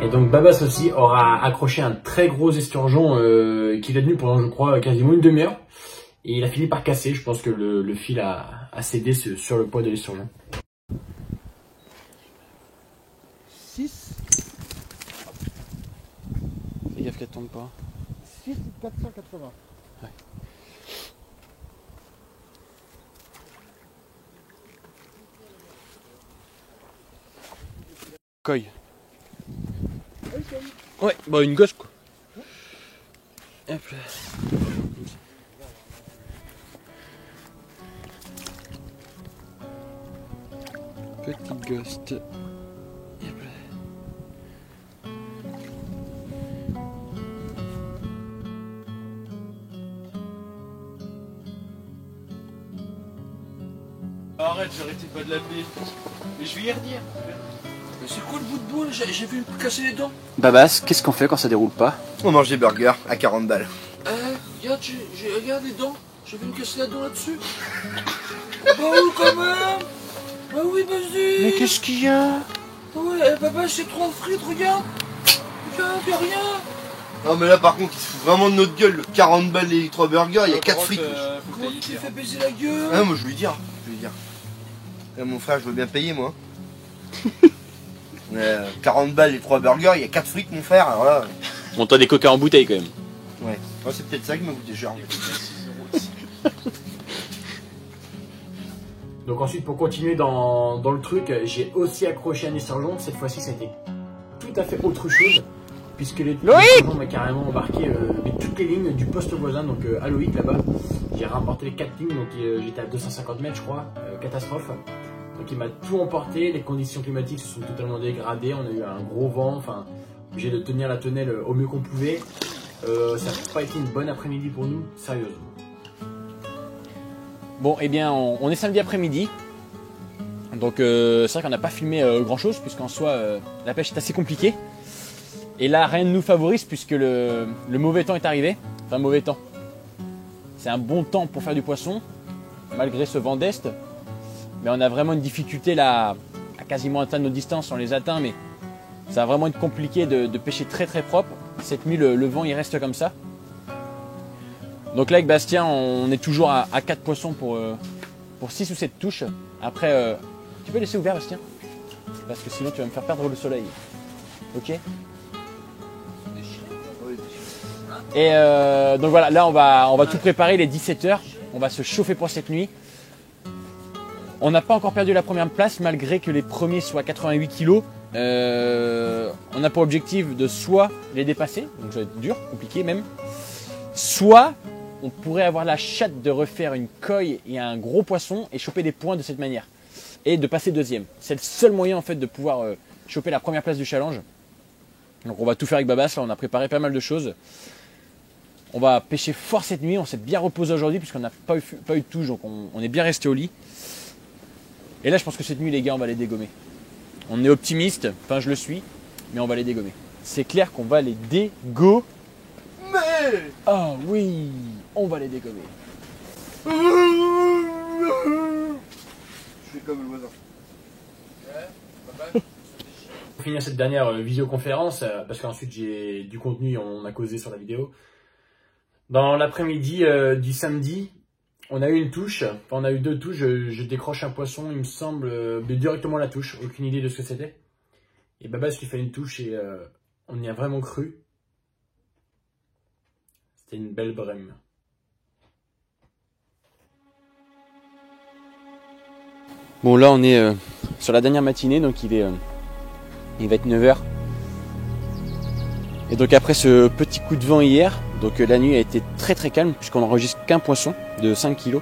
Et donc Babas aussi aura accroché un très gros esturgeon qu'il a tenu pendant, je crois, quasiment une demi-heure. Et il a fini par casser. Je pense que le fil a cédé sur le poids de l'esturgeon. 6. Fais gaffe qu'elle tombe pas. 6 480. Ouais. Coille. Ouais, bah une gosse quoi. Hop là. Petite ghost. Hop là. Arrête, j'arrêtais pas de l'appeler. Mais je vais y redire. Mais c'est quoi le bout de boule? J'ai vu me casser les dents. Babas, qu'est-ce qu'on fait quand ça déroule pas? On mange des burgers à 40 balles. Regarde, regarde les dents. J'ai vu me casser la dent là-dessus. Bah oui, quand même. Bah oui, vas-y. Mais qu'est-ce qu'il y a? Ouais, papa, c'est trop frites, regarde. Regarde, y'a rien. Non mais là par contre il se fout vraiment de notre gueule, le 40 balles les 3 burgers, il y a 4 frites. Comment tu t'es fait baiser la gueule? Ah moi je vais lui dire, mon frère je veux bien payer moi. 40 balles les 3 burgers, il y a 4 frites mon frère, alors là. Bon, t'as des coca en bouteille quand même. Ouais, oh, c'est peut-être ça qui m'a coûté cher. Donc ensuite, pour continuer dans le truc, j'ai aussi accroché un esturgeon. Cette fois-ci, ça a été tout à fait autre chose, puisque l'esturgeon m'a carrément embarqué toutes les lignes du poste voisin, donc à Loïc là-bas. J'ai remporté les 4 lignes, donc j'étais à 250 mètres, je crois. Catastrophe. Donc il m'a tout emporté. Les conditions climatiques se sont totalement dégradées. On a eu un gros vent. Enfin, j'ai de tenir la tonnelle au mieux qu'on pouvait. Ça n'a pas été une bonne après-midi pour nous, sérieusement. Bon, eh bien, on est samedi après-midi. Donc, c'est vrai qu'on n'a pas filmé grand-chose, puisqu'en soi, la pêche est assez compliquée. Et là, rien ne nous favorise, puisque le mauvais temps est arrivé. Enfin, mauvais temps. C'est un bon temps pour faire du poisson, malgré ce vent d'est. Mais on a vraiment une difficulté là à quasiment atteindre nos distances. On les atteint, mais ça va vraiment être compliqué de pêcher très très propre. Cette nuit, le vent, il reste comme ça. Donc là, avec Bastien, on est toujours à 4 poissons pour 6 ou 7 touches. Après, tu peux laisser ouvert, Bastien? Parce que sinon, tu vas me faire perdre le soleil. Ok? Et donc voilà, là, on va tout préparer, les 17h. On va se chauffer pour cette nuit. On n'a pas encore perdu la première place, malgré que les premiers soient 88 kg. On a pour objectif de soit les dépasser, donc ça va être dur, compliqué même, soit on pourrait avoir la chatte de refaire une coille et un gros poisson et choper des points de cette manière et de passer deuxième. C'est le seul moyen en fait de pouvoir choper la première place du challenge. Donc on va tout faire avec Babas, là on a préparé pas mal de choses. On va pêcher fort cette nuit, on s'est bien reposé aujourd'hui puisqu'on n'a pas eu de touche, donc on est bien resté au lit. Et là je pense que cette nuit les gars on va les dégommer. On est optimiste, enfin je le suis, mais on va les dégommer. C'est clair qu'on va les dégommer. Ah oui, on va les dégommer. Je fais comme le voisin. Pour finir cette dernière visioconférence, parce qu'ensuite j'ai du contenu, on a causé sur la vidéo. Dans l'après-midi du samedi, on a eu une touche, enfin on a eu 2 touches, je décroche un poisson, il me semble, directement la touche, aucune idée de ce que c'était. Et Babas qui fait une touche et on y a vraiment cru. C'était une belle brème. Bon là on est sur la dernière matinée, donc il va être 9h. Et donc après ce petit coup de vent hier, donc la nuit a été très très calme puisqu'on enregistre qu'un poisson de 5 kg.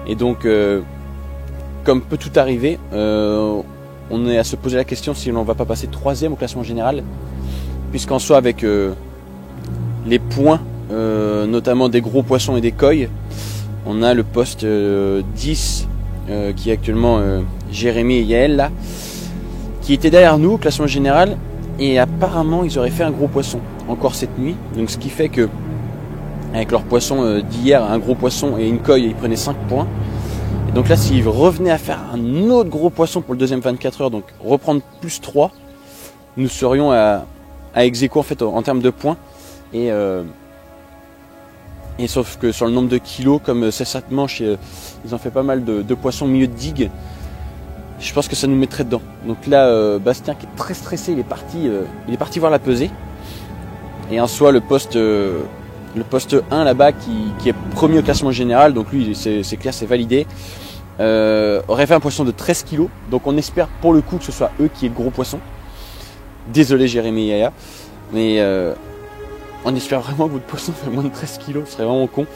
Et donc comme peut tout arriver, on est à se poser la question si on ne va pas passer 3e au classement général, puisqu'en soi avec les points, notamment des gros poissons et des coilles, on a le poste 10 qui est actuellement Jérémy et Yael là, qui était derrière nous au classement général, et apparemment ils auraient fait un gros poisson encore cette nuit, donc ce qui fait que avec leur poisson d'hier, un gros poisson et une coille, ils prenaient 5 points. Et donc là, s'ils revenaient à faire un autre gros poisson pour le deuxième 24 heures, donc reprendre plus 3, nous serions à ex-aequo en fait en termes de points. Et sauf que sur le nombre de kilos, comme c'est cette manche, ils ont fait pas mal de poissons au milieu de digue, je pense que ça nous mettrait dedans. Donc là, Bastien qui est très stressé, il est parti voir la pesée. Et en soi, le poste 1 là-bas qui est premier au classement général, donc lui c'est clair, c'est validé, aurait fait un poisson de 13 kg, donc on espère pour le coup que ce soit eux qui aient le gros poisson. Désolé Jérémy et Yaya, mais on espère vraiment que votre poisson fait moins de 13 kg, ce serait vraiment con.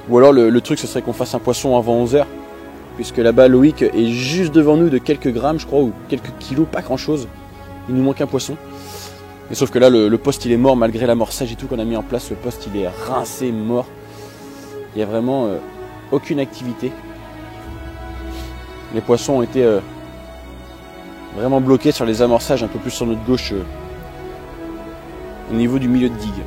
Ou alors le truc ce serait qu'on fasse un poisson avant 11h, puisque là-bas Loïc est juste devant nous de quelques grammes je crois, ou quelques kilos, pas grand chose, il nous manque un poisson. Et sauf que là, le poste il est mort malgré l'amorçage et tout qu'on a mis en place. Le poste il est rincé, mort. Il n'y a vraiment aucune activité. Les poissons ont été vraiment bloqués sur les amorçages un peu plus sur notre gauche au niveau du milieu de digue.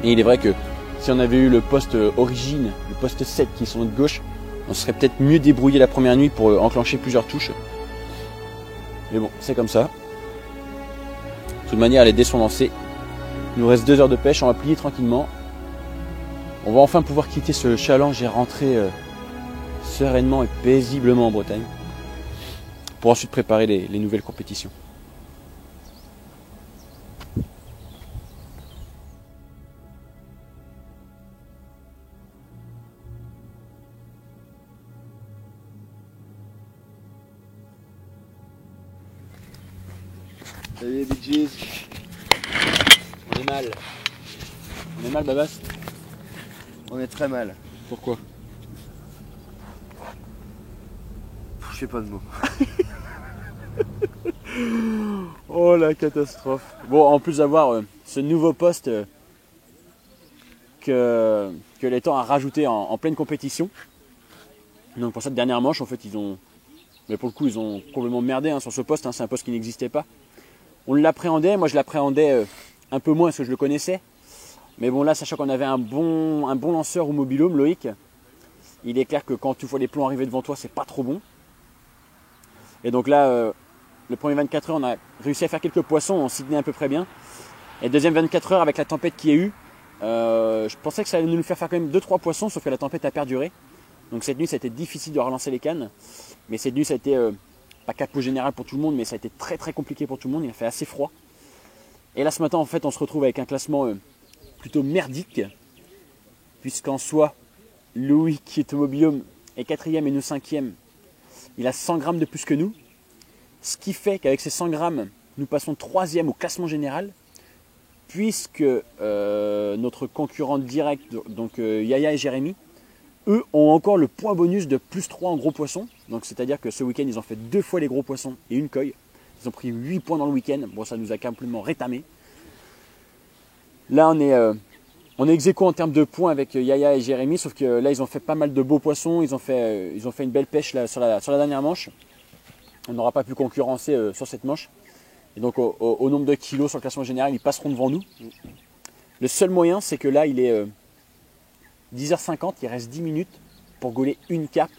Et il est vrai que si on avait eu le poste origine, le poste 7 qui est sur notre gauche, on serait peut-être mieux débrouillé la première nuit pour enclencher plusieurs touches. Mais bon, c'est comme ça. De toute manière, les dés sont lancés. Il nous reste 2 heures de pêche, on va plier tranquillement. On va enfin pouvoir quitter ce challenge et rentrer sereinement et paisiblement en Bretagne. Pour ensuite préparer les nouvelles compétitions. Salut les Bee Gees. On est mal. On est mal, Babas? On est très mal. Pourquoi? Je sais pas de mots. Oh la catastrophe. Bon, en plus d'avoir ce nouveau poste que l'étang a rajouté en pleine compétition. Donc pour cette dernière manche, en fait, mais pour le coup, ils ont complètement merdé hein, sur ce poste. Hein, c'est un poste qui n'existait pas. On l'appréhendait. Moi, je l'appréhendais un peu moins parce que je le connaissais. Mais bon, là, sachant qu'on avait un bon lanceur au mobilhome, Loïc, il est clair que quand tu vois les plombs arriver devant toi, c'est pas trop bon. Et donc là, le premier 24 heures, on a réussi à faire quelques poissons, on s'y tenait à peu près bien. Et le deuxième 24 heures, avec la tempête qu'il y a eu, je pensais que ça allait nous faire quand même 2-3 poissons, sauf que la tempête a perduré. Donc cette nuit, ça a été difficile de relancer les cannes. Mais cette nuit, ça a été, pas capot général pour tout le monde, mais ça a été très très compliqué pour tout le monde. Il a fait assez froid. Et là, ce matin, en fait, on se retrouve avec un classement plutôt merdique. Puisqu'en soi, Louis, qui est au mobilhome, est 4e et nous 5e. Il a 100 grammes de plus que nous. Ce qui fait qu'avec ces 100 grammes, nous passons 3e au classement général. Puisque notre concurrent direct, donc Yaya et Jérémy, eux ont encore le point bonus de plus 3 en gros poissons. Donc c'est-à-dire que ce week-end, ils ont fait 2 fois les gros poissons et une coille. Ils ont pris 8 points dans le week-end. Bon, ça nous a complètement rétamé. Là, on est ex-aequo en termes de points avec Yaya et Jérémy, sauf que là, ils ont fait pas mal de beaux poissons. Ils ont fait une belle pêche là, sur la dernière manche. On n'aura pas pu concurrencer sur cette manche. Et donc, au nombre de kilos sur le classement général, ils passeront devant nous. Le seul moyen, c'est que là, il est 10h50, il reste 10 minutes pour gauler une carpe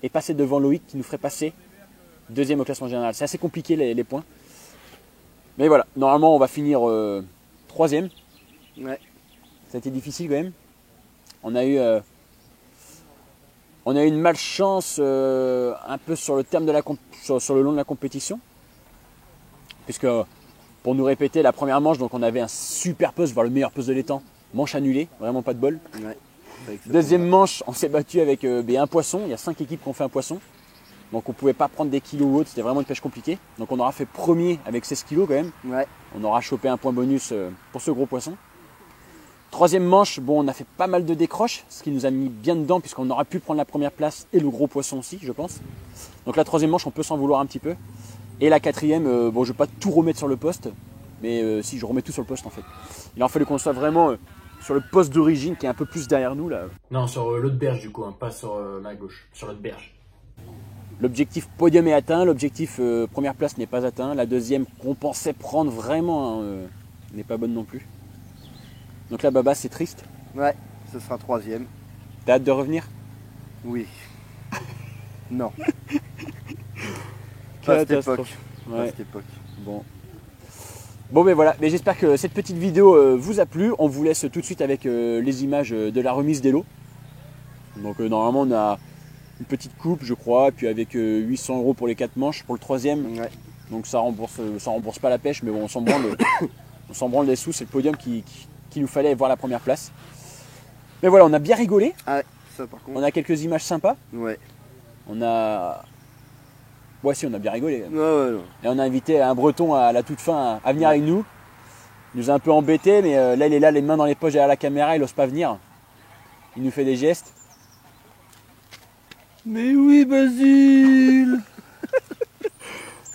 et passer devant Loïc qui nous ferait passer 2e au classement général. C'est assez compliqué les points. Mais voilà, normalement, on va finir 3e. Ouais. Ça a été difficile quand même. On a eu une malchance un peu sur le terme de sur le long de la compétition. Puisque pour nous répéter la première manche, donc on avait un super poste, voire le meilleur poste de l'étang. Manche annulée, vraiment pas de bol. Ouais. Deuxième manche, on s'est battu avec un poisson. Il y a 5 équipes qui ont fait un poisson. Donc on ne pouvait pas prendre des kilos ou autre, c'était vraiment une pêche compliquée. Donc on aura fait premier avec 16 kilos quand même. Ouais. On aura chopé un point bonus pour ce gros poisson. Troisième manche, bon, on a fait pas mal de décroches, ce qui nous a mis bien dedans puisqu'on aurait pu prendre la première place et le gros poisson aussi, je pense. Donc la troisième manche, on peut s'en vouloir un petit peu. Et la quatrième, bon, je ne vais pas tout remettre sur le poste, mais si, je remets tout sur le poste en fait. Il a fallu qu'on soit vraiment sur le poste d'origine qui est un peu plus derrière nous là. Non, sur l'autre berge du coup, hein, pas sur ma gauche, sur l'autre berge. L'objectif podium est atteint, l'objectif première place n'est pas atteint. La deuxième qu'on pensait prendre vraiment n'est pas bonne non plus. Donc là, Baba, c'est triste. Ouais, ce sera troisième. T'as hâte de revenir? Oui. Non. Pas à cette époque. Pas à Ouais. cette époque. Bon. Bon, mais voilà. Mais j'espère que cette petite vidéo vous a plu. On vous laisse tout de suite avec les images de la remise des lots. Donc normalement, on a une petite coupe, je crois, puis avec 800 € pour les 4 manches pour le troisième. Ouais. Donc ça rembourse pas la pêche, mais bon, on s'en branle. On s'en branle des sous. C'est le podium qu'il nous fallait voir la première place. Mais voilà, on a bien rigolé. Ah ouais, ça par contre. On a quelques images sympas. Ouais. On a... Ouais, si, on a bien rigolé. Ouais, ouais, non. Et on a invité un breton à la toute fin à venir avec nous. Il nous a un peu embêtés, mais là, il est là, les mains dans les poches derrière la caméra, il n'ose pas venir. Il nous fait des gestes. Mais oui, Basile.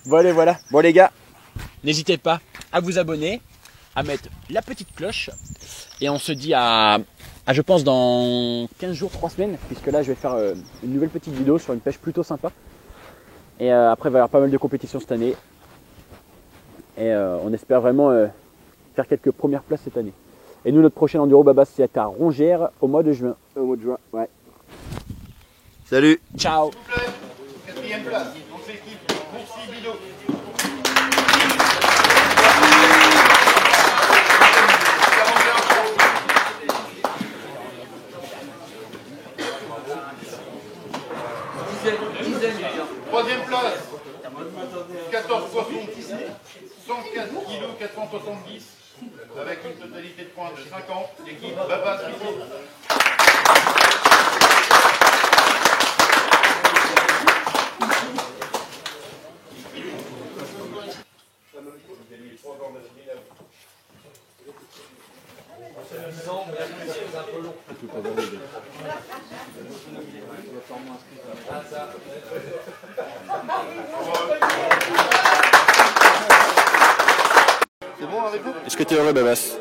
Voilà. Bon, les gars, n'hésitez pas à vous abonner, à mettre la petite cloche. Et on se dit à je pense, dans 15 jours, 3 semaines, puisque là, je vais faire une nouvelle petite vidéo sur une pêche plutôt sympa. Et après, il va y avoir pas mal de compétitions cette année. Et on espère vraiment faire quelques premières places cette année. Et nous, notre prochain enduro Baba, c'est à Rongères au mois de juin. Au mois de juin, ouais. Salut. Ciao. Quatrième place, donc l'équipe Courcy Bido. Troisième place, 14 poissons, 104 kg 470, avec une totalité de points de 50, l'équipe Baba Suisse. C'est bon avec vous? Est-ce que tu es heureux, Babas?